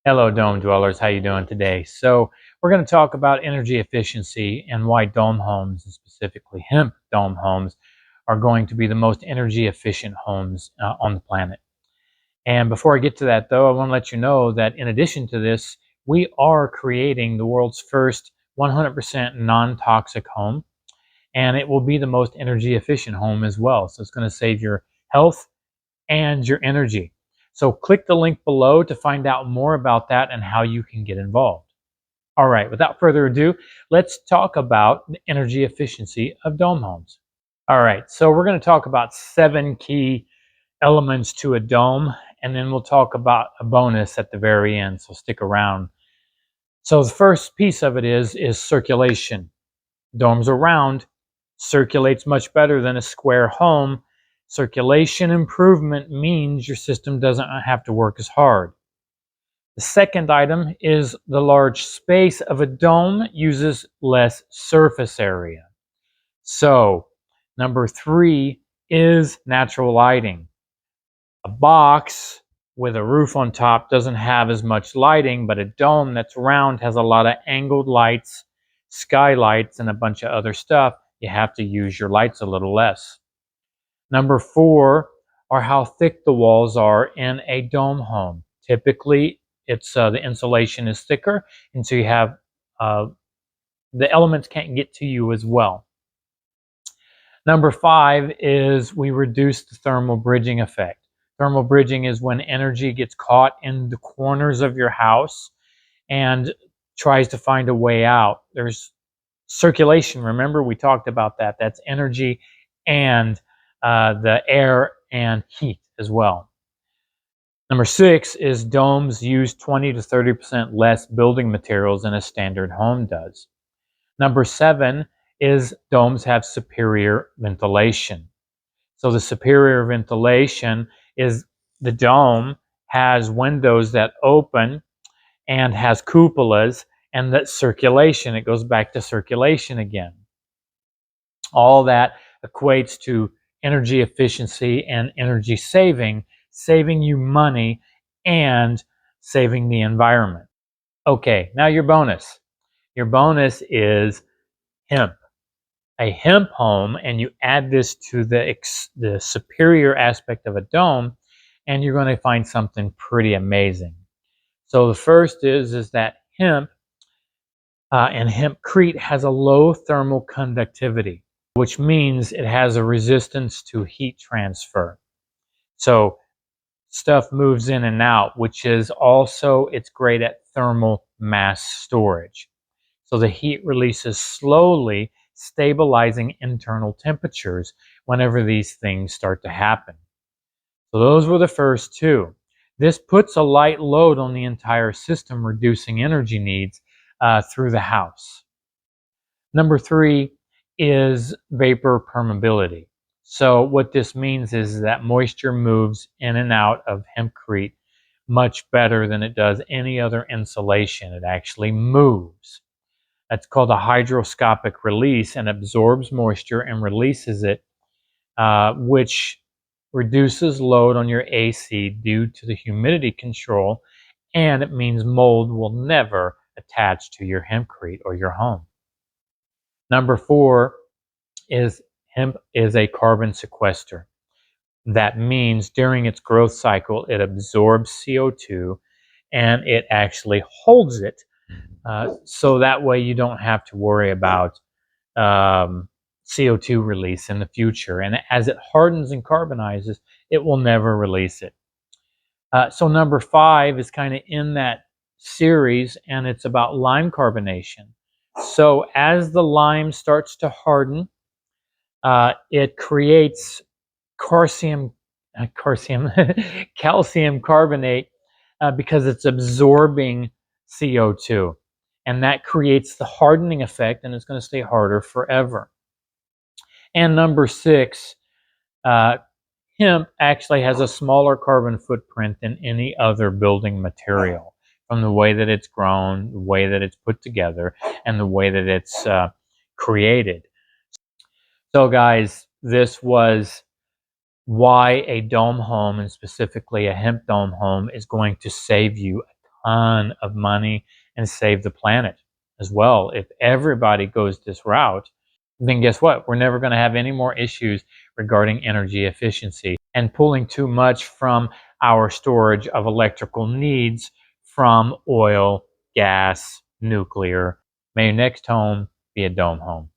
Hello, dome dwellers. How you doing today? So we're going to talk about energy efficiency and why dome homes, and specifically hemp dome homes, are going to be the most energy efficient homes on the planet. And before I get to that, though, I want to let you know that in addition to this, we are creating the world's first 100% non-toxic home, and it will be the most energy efficient home as well. So it's going to save your health and your energy. So click the link below to find out more about that and how you can get involved. All right, without further ado, let's talk about the energy efficiency of dome homes. All right, so we're going to talk about 7 key elements to a dome, and then we'll talk about a bonus at the very end, so stick around. So the first piece of it is circulation. Domes are round, circulates much better than a square home. Circulation improvement means your system doesn't have to work as hard. The second item is the large space of a dome uses less surface area. So, number 3 is natural lighting. A box with a roof on top doesn't have as much lighting, but a dome that's round has a lot of angled lights, skylights, and a bunch of other stuff. You have to use your lights a little less. Number 4 are how thick the walls are in a dome home. Typically, it's the insulation is thicker, and so you have the elements can't get to you as well. Number 5 is we reduce the thermal bridging effect. Thermal bridging is when energy gets caught in the corners of your house and tries to find a way out. There's circulation. Remember, we talked about that. That's energy and the air and heat as well. Number 6 is domes use 20 to 30% less building materials than a standard home does. Number 7 is domes have superior ventilation. So the superior ventilation is the dome has windows that open and has cupolas, and that circulation, it goes back to circulation again. All that equates to energy efficiency and energy saving, saving you money and saving the environment. Okay, now your bonus. Your bonus is hemp. A hemp home, and you add this to the superior aspect of a dome, and you're going to find something pretty amazing. So the first is that hemp and Hempcrete has a low thermal conductivity, which means it has a resistance to heat transfer. So stuff moves in and out, which is also, it's great at thermal mass storage. So the heat releases slowly, stabilizing internal temperatures whenever these things start to happen. So those were the first 2. This puts a light load on the entire system, reducing energy needs through the house. Number 3 is vapor permeability. So what this means is that moisture moves in and out of Hempcrete much better than it does any other insulation. It actually moves. That's called a hygroscopic release, and absorbs moisture and releases it, which reduces load on your AC due to the humidity control, and it means mold will never attach to your Hempcrete or your home. Number 4 is hemp is a carbon sequester. That means during its growth cycle, it absorbs CO2 and it actually holds it. So that way you don't have to worry about CO2 release in the future. And as it hardens and carbonizes, it will never release it. So number 5 is kind of in that series, and it's about lime carbonation. So as the lime starts to harden, it creates calcium carbonate because it's absorbing CO2. And that creates the hardening effect, and it's going to stay harder forever. And number 6, hemp actually has a smaller carbon footprint than any other building material, from the way that it's grown, the way that it's put together, and the way that it's created. So guys, this was why a dome home, and specifically a hemp dome home, is going to save you a ton of money and save the planet as well. If everybody goes this route, then guess what? We're never going to have any more issues regarding energy efficiency and pulling too much from our storage of electrical needs from oil, gas, nuclear. May your next home be a dome home.